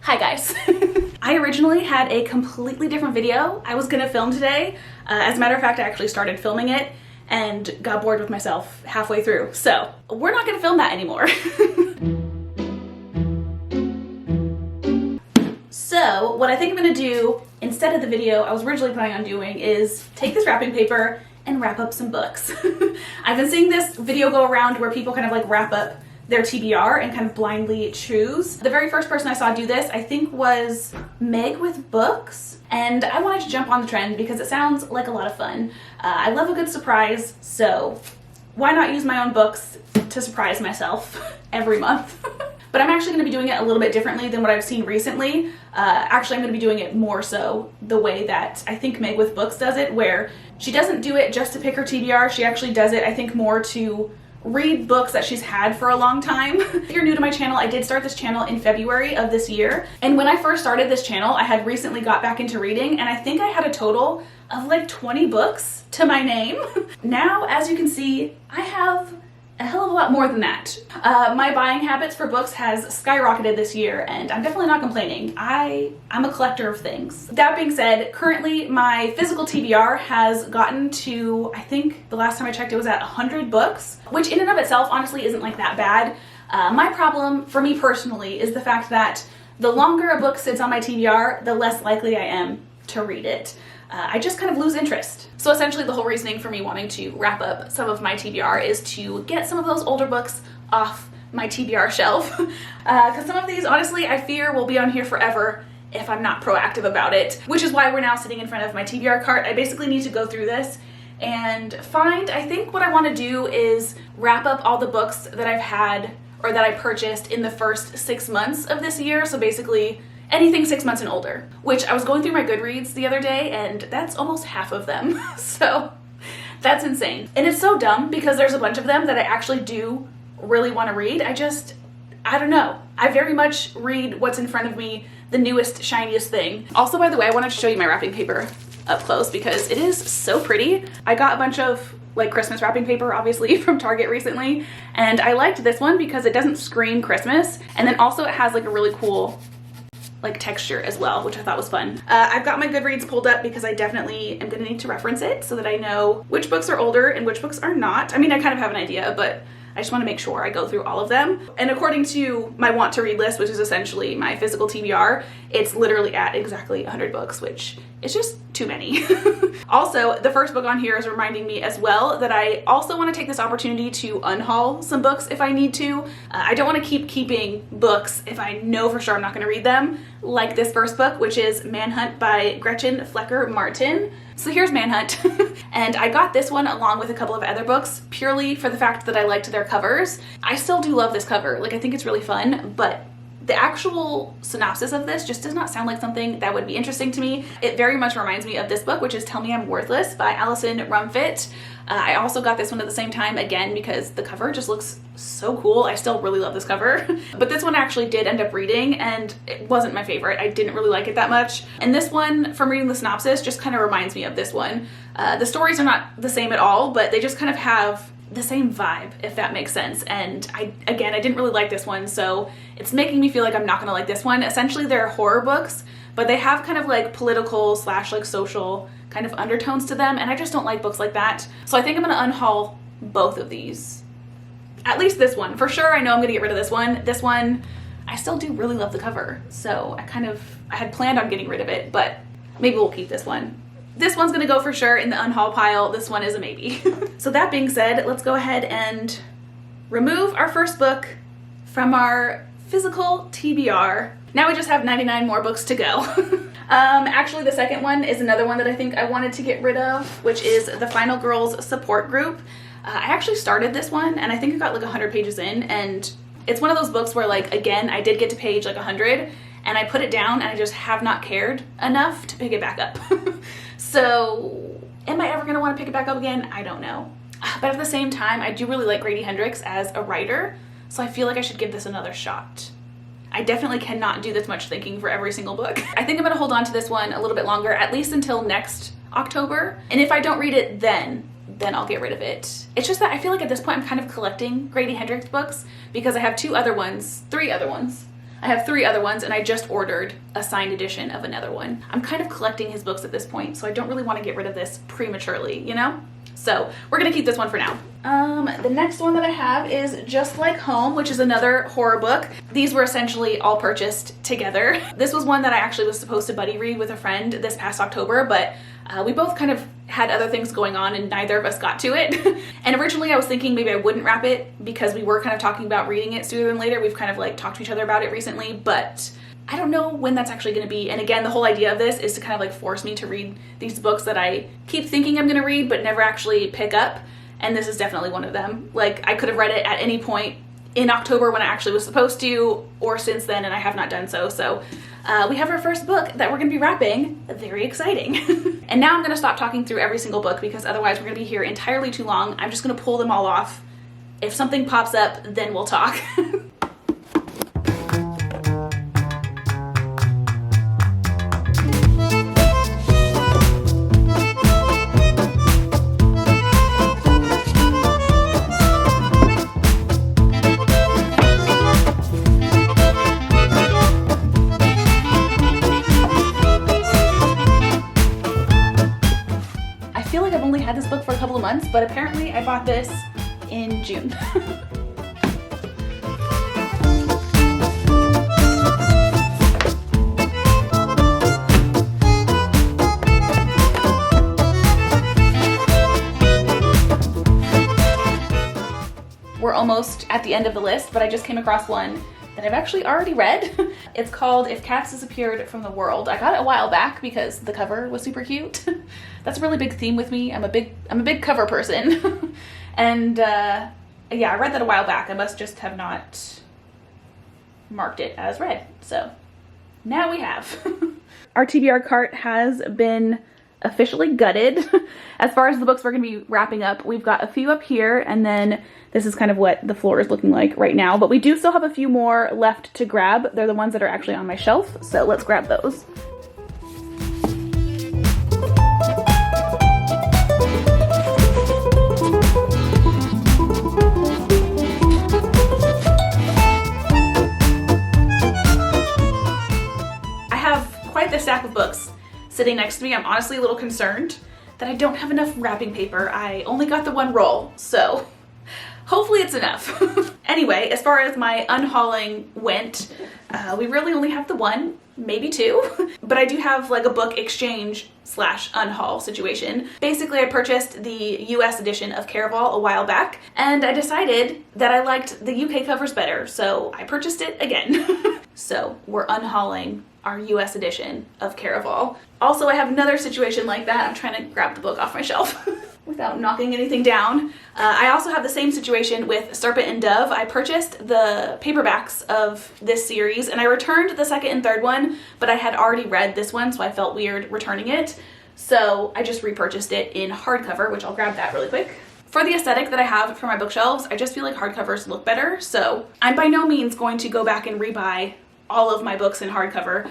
Hi guys. I originally had a completely different video I was gonna film today. As a matter of fact, I actually started filming it and got bored with myself halfway through. So we're not gonna film that anymore. So what I think I'm gonna do instead of the video I was originally planning on doing is take this wrapping paper and wrap up some books. I've been seeing this video go around where people kind of like wrap up their TBR and kind of blindly choose. The very first person I saw do this, I think, was Meg with Books, and I wanted to jump on the trend because it sounds like a lot of fun. I love a good surprise, so why not use my own books to surprise myself every month? But I'm actually going to be doing it a little bit differently than what I've seen recently. Actually, I'm going to be doing it more so the way that I think Meg with Books does it, where she doesn't do it just to pick her TBR. She actually does it, I think, more to read books that she's had for a long time. If you're new to my channel, I did start this channel in February of this year. And when I first started this channel, I had recently got back into reading, and I think I had a total of like 20 books to my name. Now, as you can see, I have a hell of a lot more than that. My buying habits for books has skyrocketed this year, and I'm definitely not complaining. I'm a collector of things. That being said, currently my physical TBR has gotten to, I think the last time I checked it was at 100 books, which in and of itself honestly isn't like that bad. My problem for me personally is the fact that the longer a book sits on my TBR, the less likely I am to read it. I just kind of lose interest. So essentially the whole reasoning for me wanting to wrap up some of my TBR is to get some of those older books off my TBR shelf. Because some of these, honestly, I fear will be on here forever if I'm not proactive about it, which is why we're now sitting in front of my TBR cart. I basically need to go through this and find, I think what I want to do is wrap up all the books that I've had or that I purchased in the first 6 months of this year. So basically anything 6 months and older, which I was going through my Goodreads the other day and that's almost half of them. So that's insane. And it's so dumb because there's a bunch of them that I actually do really want to read. I don't know. I very much read what's in front of me, the newest, shiniest thing. Also, by the way, I wanted to show you my wrapping paper up close because it is so pretty. I got a bunch of like Christmas wrapping paper, obviously, from Target recently, and I liked this one because it doesn't scream Christmas, and then also it has like a really cool like texture as well, which I thought was fun. I've got my Goodreads pulled up because I definitely am gonna need to reference it so that I know which books are older and which books are not. I mean, I kind of have an idea, but I just want to make sure I go through all of them. And according to my want to read list, which is essentially my physical TBR, it's literally at exactly 100 books, which is just too many. Also, the first book on here is reminding me as well that I also want to take this opportunity to unhaul some books if I need to. I don't want to keep keeping books if I know for sure I'm not going to read them, like this first book, which is Manhunt by Gretchen Flecker Martin. So here's Manhunt, and I got this one along with a couple of other books purely for the fact that I liked their covers. I still do love this cover, like I think it's really fun, but the actual synopsis of this just does not sound like something that would be interesting to me. It very much reminds me of this book, which is Tell Me I'm Worthless by Alison Rumfitt. I also got this one at the same time, again, because the cover just looks so cool. I still really love this cover. But this one I actually did end up reading, and it wasn't my favorite. I didn't really like it that much. And this one, from reading the synopsis, just kind of reminds me of this one. The stories are not the same at all, but they just kind of have the same vibe, if that makes sense. And I didn't really like this one, so it's making me feel like I'm not gonna like this one. Essentially, they're horror books, but they have kind of like political / like social kind of undertones to them, and I just don't like books like that. So I think I'm gonna unhaul both of these. At least this one. For sure, I know I'm gonna get rid of this one. This one, I still do really love the cover, so I had planned on getting rid of it, but maybe we'll keep this one. This one's gonna go for sure in the unhaul pile. This one is a maybe. So that being said, let's go ahead and remove our first book from our physical TBR. Now we just have 99 more books to go. Actually, the second one is another one that I think I wanted to get rid of, which is The Final Girls Support Group. I actually started this one, and I think it got like 100 pages in, and it's one of those books where, like, again, I did get to page like 100, and I put it down, and I just have not cared enough to pick it back up. So, am I ever going to want to pick it back up again? I don't know. But at the same time, I do really like Grady Hendrix as a writer, so I feel like I should give this another shot. I definitely cannot do this much thinking for every single book. I think I'm going to hold on to this one a little bit longer, at least until next October. And if I don't read it then I'll get rid of it. It's just that I feel like at this point I'm kind of collecting Grady Hendrix books because I have three other ones I have 3 other ones, and I just ordered a signed edition of another one. I'm kind of collecting his books at this point, so I don't really want to get rid of this prematurely, you know? So we're gonna keep this one for now. The next one that I have is Just Like Home, which is another horror book. These were essentially all purchased together. This was one that I actually was supposed to buddy read with a friend this past October, but we both kind of had other things going on and neither of us got to it. And originally I was thinking maybe I wouldn't wrap it because we were kind of talking about reading it sooner than later. We've kind of like talked to each other about it recently, but I don't know when that's actually going to be. And again, the whole idea of this is to kind of like force me to read these books that I keep thinking I'm going to read but never actually pick up. And this is definitely one of them. Like, I could have read it at any point in October when I actually was supposed to, or since then, and I have not done so. So we have our first book that we're going to be wrapping. Very exciting. And now I'm going to stop talking through every single book because otherwise we're going to be here entirely too long. I'm just going to pull them all off. If something pops up, then we'll talk. I feel like I've only had this book for a couple of months, but apparently I bought this in June. We're almost at the end of the list, but I just came across one that I've actually already read. It's called If Cats Disappeared from the World. I got it a while back because the cover was super cute. That's a really big theme with me. I'm a big cover person. And yeah, I read that a while back. I must just have not marked it as read. So now we have. Our TBR cart has been officially gutted. As far as the books we're going to be wrapping up, we've got a few up here, and then this is kind of what the floor is looking like right now. But we do still have a few more left to grab. They're the ones that are actually on my shelf, so let's grab those. I have quite the stack of books sitting next to me. I'm honestly a little concerned that I don't have enough wrapping paper. I only got the one roll, so hopefully it's enough. Anyway, as far as my unhauling went, we really only have the one, maybe 2, but I do have like a book exchange / unhaul situation. Basically, I purchased the US edition of Caraval a while back, and I decided that I liked the UK covers better, so I purchased it again. So we're unhauling our US edition of Caraval. Also, I have another situation like that. I'm trying to grab the book off my shelf without knocking anything down. I also have the same situation with Serpent and Dove. I purchased the paperbacks of this series and I returned the second and third one, but I had already read this one, so I felt weird returning it. So I just repurchased it in hardcover, which I'll grab that really quick. For the aesthetic that I have for my bookshelves, I just feel like hardcovers look better, so I'm by no means going to go back and rebuy all of my books in hardcover.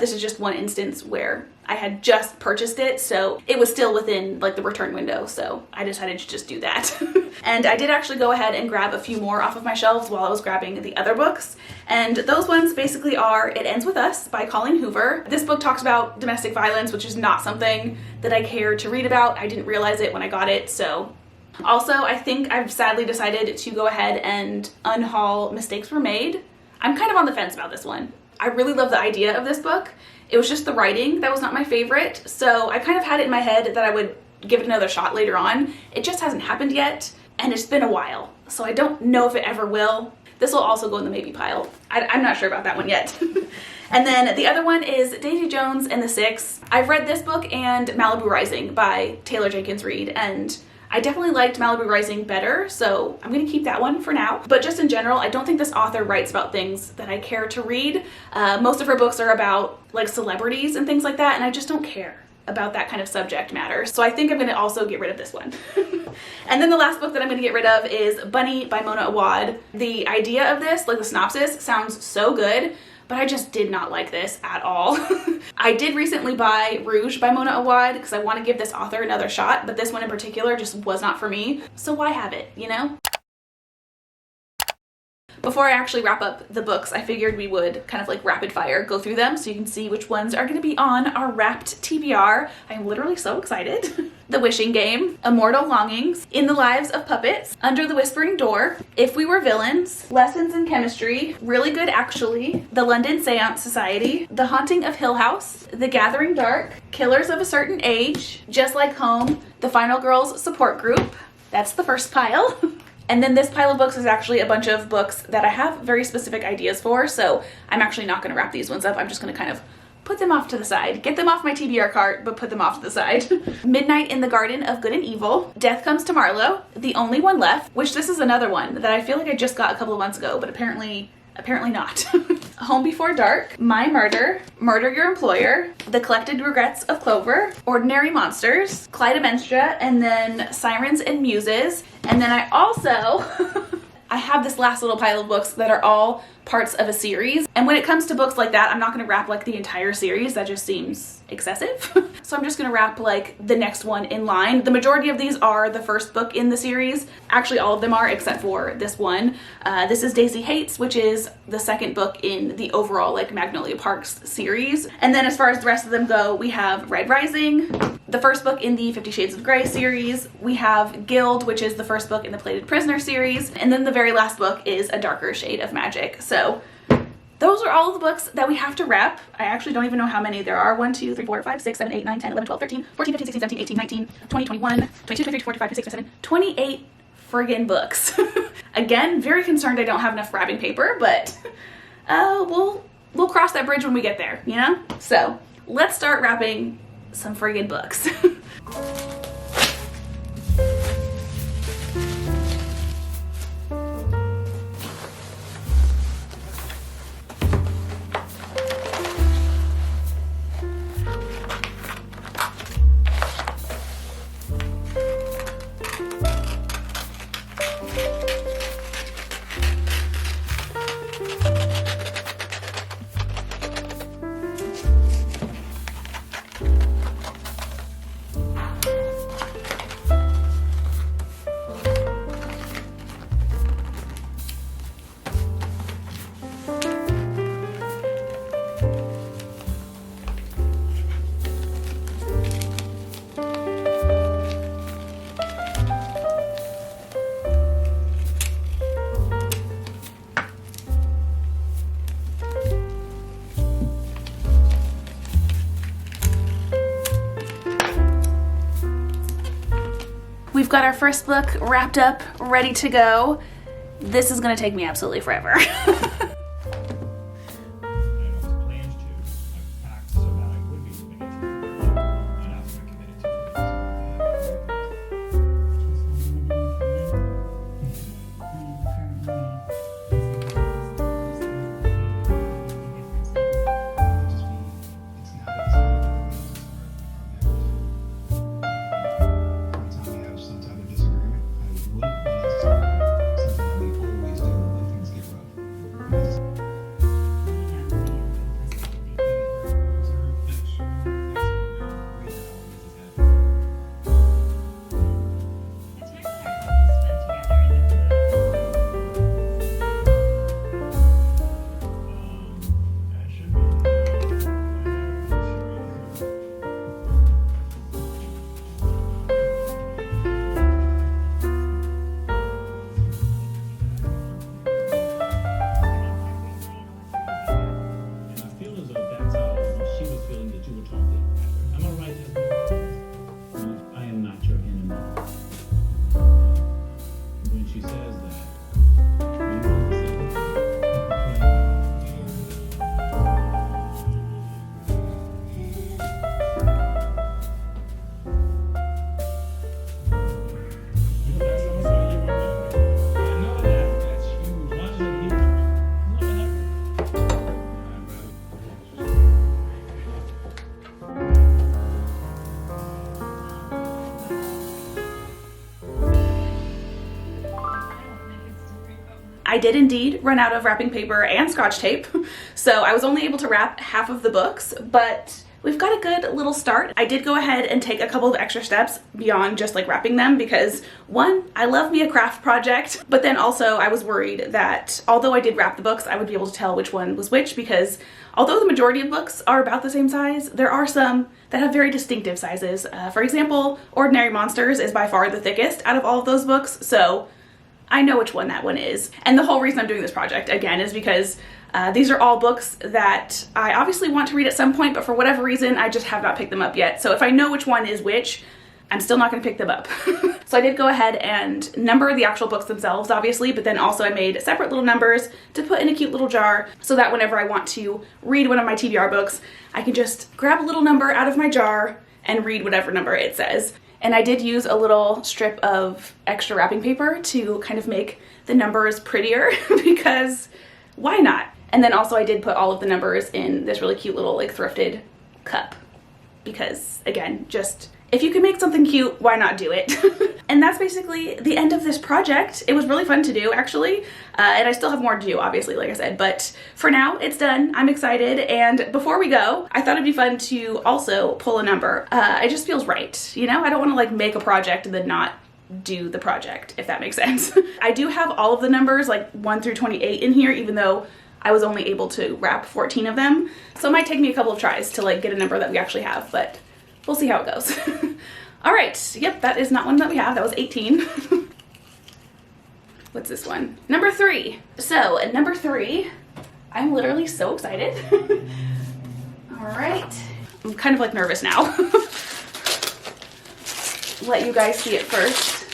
This is just one instance where I had just purchased it, so it was still within like the return window, so I decided to just do that. And I did actually go ahead and grab a few more off of my shelves while I was grabbing the other books, and those ones basically are It Ends With Us by Colleen Hoover. This book talks about domestic violence, which is not something that I care to read about. I didn't realize it when I got it, so. Also, I think I've sadly decided to go ahead and unhaul Mistakes Were Made. I'm kind of on the fence about this one. I really love the idea of this book. It was just the writing that was not my favorite, so I kind of had it in my head that I would give it another shot later on. It just hasn't happened yet, and it's been a while, so I don't know if it ever will. This will also go in the maybe pile. I'm not sure about that one yet. And then the other one is Daisy Jones and the Six. I've read this book and Malibu Rising by Taylor Jenkins Reid, and I definitely liked Malibu Rising better, so I'm gonna keep that one for now. But just in general, I don't think this author writes about things that I care to read. Most of her books are about like celebrities and things like that, and I just don't care about that kind of subject matter. So I think I'm gonna also get rid of this one. And then the last book that I'm gonna get rid of is Bunny by Mona Awad. The idea of this, like the synopsis, sounds so good, but I just did not like this at all. I did recently buy Rouge by Mona Awad because I want to give this author another shot, but this one in particular just was not for me. So why have it, you know? before I actually wrap up the books, I figured we would kind of like rapid fire go through them so you can see which ones are going to be on our wrapped TBR. I'm literally so excited. The Wishing Game, Immortal Longings, In the Lives of Puppets, Under the Whispering Door, If We Were Villains, Lessons in Chemistry, Really Good Actually, The London Seance Society, The Haunting of Hill House, The Gathering Dark, Killers of a Certain Age, Just Like Home, The Final Girls Support Group. That's the first pile. And then this pile of books is actually a bunch of books that I have very specific ideas for, so I'm actually not going to wrap these ones up. I'm just going to kind of put them off to the side. Get them off my TBR cart, but put them off to the side. Midnight in the Garden of Good and Evil, Death Comes to Marlowe, The Only One Left, which this is another one that I feel like I just got a couple of months ago, but apparently not. Home Before Dark, My Murder, Murder Your Employer, The Collected Regrets of Clover, Ordinary Monsters, Clytemnestra, and then Sirens and Muses. And then I also I have this last little pile of books that are all parts of a series. And when it comes to books like that, I'm not going to wrap like the entire series. That just seems excessive. So I'm just going to wrap like the next one in line. The majority of these are the first book in the series. Actually, all of them are except for this one. This is Daisy Hates, which is the second book in the overall like Magnolia Parks series. And then as far as the rest of them go, we have Red Rising, the first book in the 50 Shades of Grey series. We have Guild, which is the first book in the Plated Prisoner series. And then the very last book is A Darker Shade of Magic. So those are all of the books that we have to wrap. I actually don't even know how many there are. 1, 2, 3, 4, 5, 6, 7, 8, 9, 10, 11, 12, 13, 14, 15, 16, 17, 18, 19, 20, 21, 22, 23, 24, 25, 26, 27, 28 friggin' books. Again, very concerned I don't have enough wrapping paper, but we'll cross that bridge when we get there, you know? So let's start wrapping some friggin' books. We've got our first book wrapped up, ready to go. This is gonna take me absolutely forever. I did indeed run out of wrapping paper and scotch tape, so I was only able to wrap half of the books, but we've got a good little start. I did go ahead and take a couple of extra steps beyond just like wrapping them because one, I love me a craft project, but then also I was worried that although I did wrap the books, I would be able to tell which one was which because although the majority of books are about the same size, there are some that have very distinctive sizes. For example, Ordinary Monsters is by far the thickest out of all of those books, so I know which one that one is. And the whole reason I'm doing this project, again, is because these are all books that I obviously want to read at some point, but for whatever reason, I just have not picked them up yet. So if I know which one is which, I'm still not going to pick them up. So I did go ahead and number the actual books themselves, obviously, but then also I made separate little numbers to put in a cute little jar so that whenever I want to read one of my TBR books, I can just grab a little number out of my jar and read whatever number it says. And I did use a little strip of extra wrapping paper to kind of make the numbers prettier because why not? And then also I did put all of the numbers in this really cute little like thrifted cup because again, just if you can make something cute, why not do it? And that's basically the end of this project. It was really fun to do actually. And I still have more to do obviously, like I said, but for now it's done. I'm excited. And before we go, I thought it'd be fun to also pull a number. It just feels right. You know, I don't want to like make a project and then not do the project, if that makes sense. I do have all of the numbers like 1 through 28 in here, even though I was only able to wrap 14 of them. So it might take me a couple of tries to like get a number that we actually have, but we'll see how it goes. All right, yep, that is not one that we have. That was 18. What's this one? Number 3. So number 3, I'm literally so excited. All right, I'm kind of like nervous now. Let you guys see it first.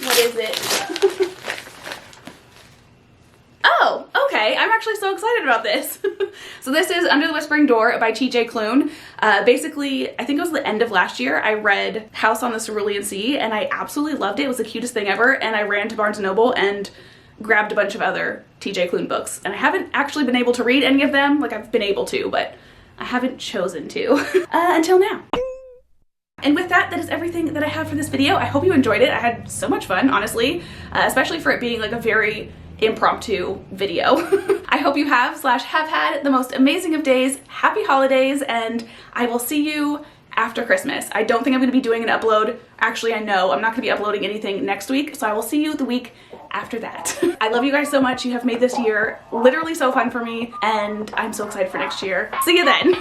What is it? Oh, okay. I'm actually so excited about this. So this is Under the Whispering Door by T.J. Klune. Basically, I think it was the end of last year, I read House on the Cerulean Sea and I absolutely loved it. It was the cutest thing ever. And I ran to Barnes & Noble and grabbed a bunch of other T.J. Klune books. And I haven't actually been able to read any of them. Like I've been able to, but I haven't chosen to until now. And with that, that is everything that I have for this video. I hope you enjoyed it. I had so much fun, honestly, especially for it being like a very impromptu video. I hope you have had the most amazing of days. Happy holidays, and I will see you after Christmas. I don't think I'm going to be doing an upload. Actually, I know I'm not going to be uploading anything next week, so I will see you the week after that. I love you guys so much. You have made this year literally so fun for me, and I'm so excited for next year. See you then.